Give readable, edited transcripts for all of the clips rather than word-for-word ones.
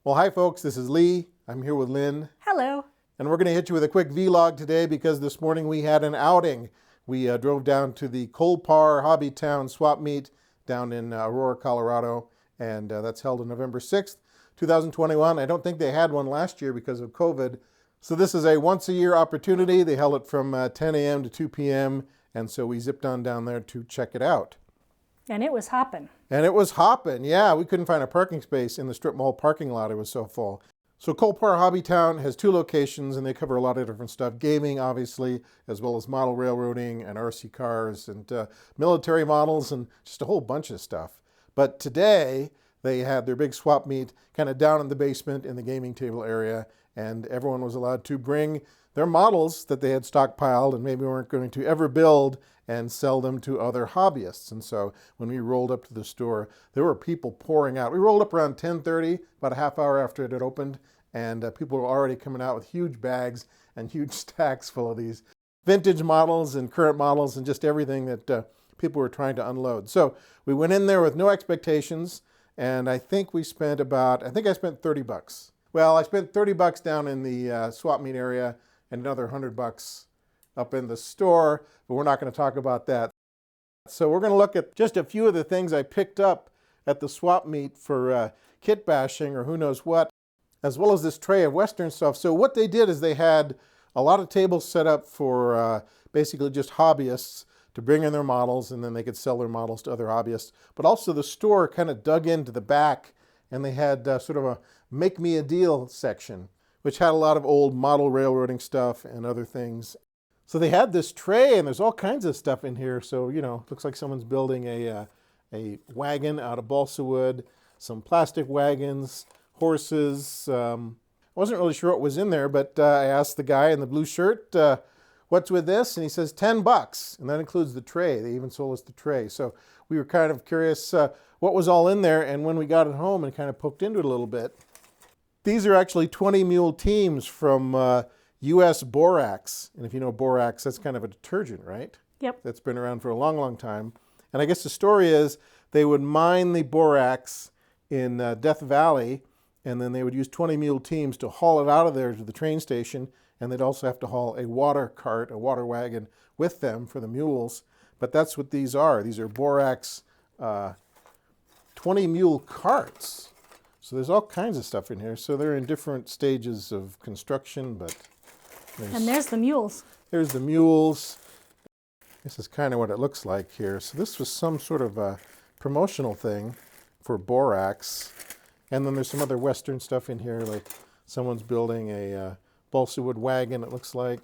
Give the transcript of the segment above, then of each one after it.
Well, hi folks, this is Lee. I'm here with Lynn. Hello. And we're going to hit you with a quick vlog today because this morning we had an outing. We drove down to the Colpar HobbyTown swap meet down in Aurora, Colorado, and that's held on November 6th, 2021. I don't think they had one last year because of COVID. So this is a once-a-year opportunity. They held it from 10 a.m. to 2 p.m., and so we zipped on down there to check it out. And it was hopping. And it was hopping, yeah. We couldn't find a parking space in the strip mall parking lot. It was so full. So Colpar HobbyTown has two locations, and they cover a lot of different stuff. Gaming, obviously, as well as model railroading and RC cars and military models and just a whole bunch of stuff. But today, they had their big swap meet kind of down in the basement in the gaming table area, and everyone was allowed to bring their models that they had stockpiled and maybe weren't going to ever build and sell them to other hobbyists. And so when we rolled up to the store, there were people pouring out. We rolled up around 10:30, about a half hour after it had opened, and people were already coming out with huge bags and huge stacks full of these vintage models and current models and just everything that people were trying to unload. So we went in there with no expectations, and I think I spent $30. Well, I spent $30 down in the swap meet area and another $100 up in the store, but we're not going to talk about that. So we're going to look at just a few of the things I picked up at the swap meet for kitbashing or who knows what, as well as this tray of Western stuff. So what they did is they had a lot of tables set up for basically just hobbyists to bring in their models, and then they could sell their models to other hobbyists. But also the store kind of dug into the back, and they had sort of a make me a deal section, which had a lot of old model railroading stuff and other things. So they had this tray, and there's all kinds of stuff in here. So, you know, looks like someone's building a wagon out of balsa wood, some plastic wagons, horses. I wasn't really sure what was in there, but I asked the guy in the blue shirt, what's with this? And he says $10, and that includes the tray. They even sold us the tray. So we were kind of curious what was all in there, and when we got it home and kind of poked into it a little bit, these are actually 20 mule teams from U.S. borax. And if you know borax, that's kind of a detergent, right? Yep. That's been around for a long, long time. And I guess the story is they would mine the borax in Death Valley, and then they would use 20 mule teams to haul it out of there to the train station. And they'd also have to haul a water cart, a water wagon with them for the mules. But that's what these are. These are borax 20 mule carts. So there's all kinds of stuff in here. So they're in different stages of construction, but there's the mules. There's the mules. This is kind of what it looks like here. So this was some sort of a promotional thing for borax. And then there's some other Western stuff in here, like someone's building a balsa wood wagon, it looks like.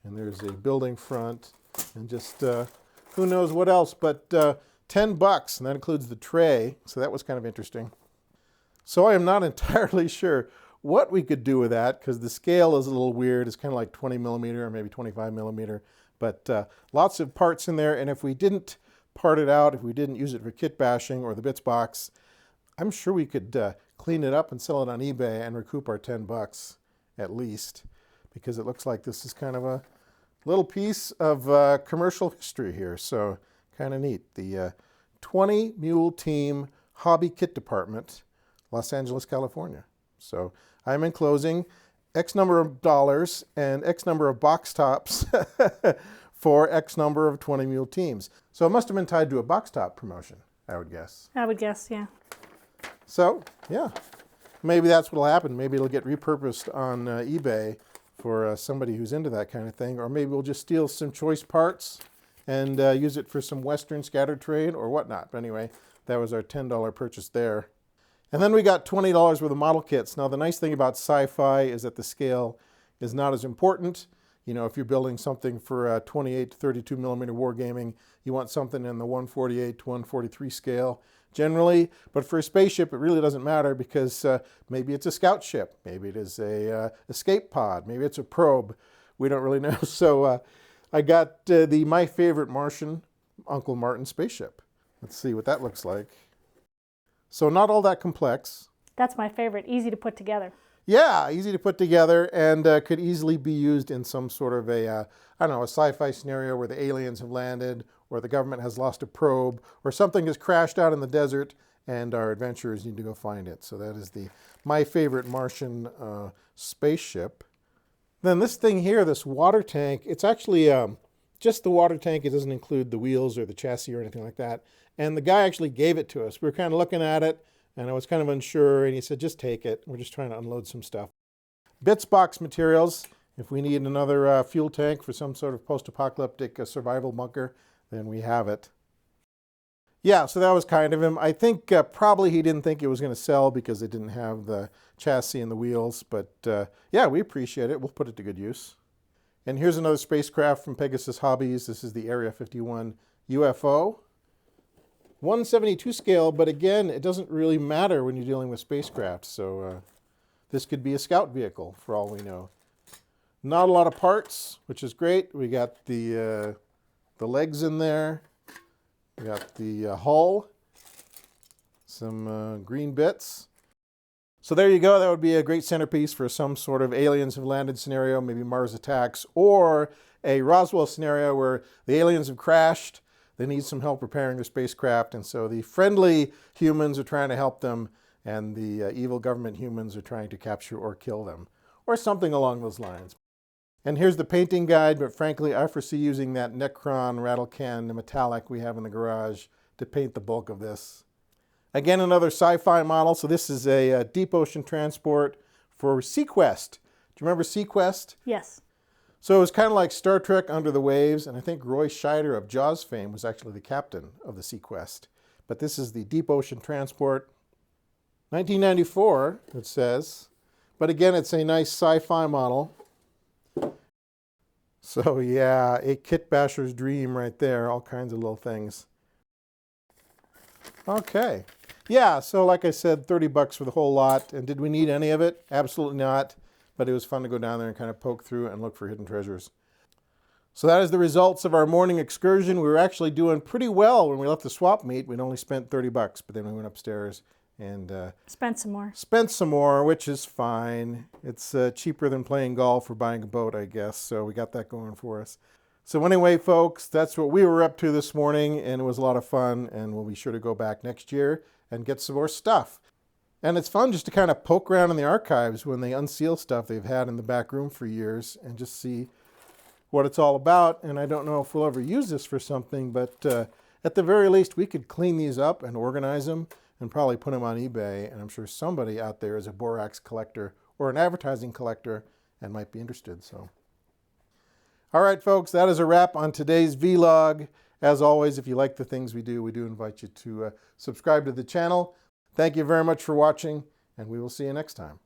And there's a building front and just who knows what else, but $10, and that includes the tray. So that was kind of interesting. So I am not entirely sure what we could do with that because the scale is a little weird. It's kind of like 20 millimeter or maybe 25 millimeter, but lots of parts in there. And if we didn't part it out, if we didn't use it for kit bashing or the bits box, I'm sure we could clean it up and sell it on eBay and recoup our $10 at least, because it looks like this is kind of a little piece of commercial history here. So kind of neat. The 20 Mule Team Hobby Kit Department, Los Angeles, California. So I'm enclosing X number of dollars and X number of box tops for X number of 20 mule teams. So it must have been tied to a box top promotion, I would guess. I would guess, yeah. So, yeah, maybe that's what will happen. Maybe it'll get repurposed on eBay for somebody who's into that kind of thing. Or maybe we'll just steal some choice parts and use it for some Western scatter trade or whatnot. But anyway, that was our $10 purchase there. And then we got $20 worth of model kits. Now, the nice thing about sci-fi is that the scale is not as important. You know, if you're building something for 28 to 32 millimeter wargaming, you want something in the 148 to 143 scale generally. But for a spaceship, it really doesn't matter because maybe it's a scout ship. Maybe it is a escape pod. Maybe it's a probe. We don't really know. So I got the My Favorite Martian Uncle Martin spaceship. Let's see what that looks like. So not all that complex. That's my favorite. Easy to put together. Yeah, easy to put together and could easily be used in some sort of a, I don't know, a sci-fi scenario where the aliens have landed or the government has lost a probe or something has crashed out in the desert and our adventurers need to go find it. So that is the My Favorite Martian spaceship. Then this thing here, this water tank, it's actually just the water tank. It doesn't include the wheels or the chassis or anything like that. And the guy actually gave it to us. We were kind of looking at it, and I was kind of unsure, and he said, just take it. We're just trying to unload some stuff. Bits box materials. If we need another fuel tank for some sort of post-apocalyptic survival bunker, then we have it. Yeah, so that was kind of him. I think probably he didn't think it was going to sell because it didn't have the chassis and the wheels. But yeah, we appreciate it. We'll put it to good use. And here's another spacecraft from Pegasus Hobbies. This is the Area 51 UFO. 1/72 scale, but again, it doesn't really matter when you're dealing with spacecraft. So this could be a scout vehicle for all we know. Not a lot of parts, which is great. We got the legs in there. We got the hull, some green bits. So there you go. That would be a great centerpiece for some sort of aliens have landed scenario, maybe Mars attacks, or a Roswell scenario where the aliens have crashed. They need some help repairing their spacecraft, and so the friendly humans are trying to help them, and the evil government humans are trying to capture or kill them, or something along those lines. And here's the painting guide, but frankly, I foresee using that Necron rattle can metallic we have in the garage to paint the bulk of this. Again, another sci-fi model. So this is a deep ocean transport for Sequest. Do you remember Sequest? Yes. So it was kind of like Star Trek Under the Waves, and I think Roy Scheider of Jaws fame was actually the captain of the Sequest. But this is the deep ocean transport. 1994, it says. But again, it's a nice sci-fi model. So yeah, a kitbasher's dream right there, all kinds of little things. Okay. Yeah, so like I said, 30 bucks for the whole lot. And did we need any of it? Absolutely not. But it was fun to go down there and kind of poke through and look for hidden treasures. So that is the results of our morning excursion. We were actually doing pretty well when we left the swap meet. We'd only spent 30 bucks, but then we went upstairs and spent some more, which is fine. It's cheaper than playing golf or buying a boat, I guess. So we got that going for us. So anyway, folks, that's what we were up to this morning, and it was a lot of fun, and we'll be sure to go back next year and get some more stuff. And it's fun just to kind of poke around in the archives when they unseal stuff they've had in the back room for years and just see what it's all about. And I don't know if we'll ever use this for something, but at the very least, we could clean these up and organize them and probably put them on eBay. And I'm sure somebody out there is a borax collector or an advertising collector and might be interested. So, all right, folks, that is a wrap on today's vlog. As always, if you like the things we do invite you to subscribe to the channel. Thank you very much for watching, and we will see you next time.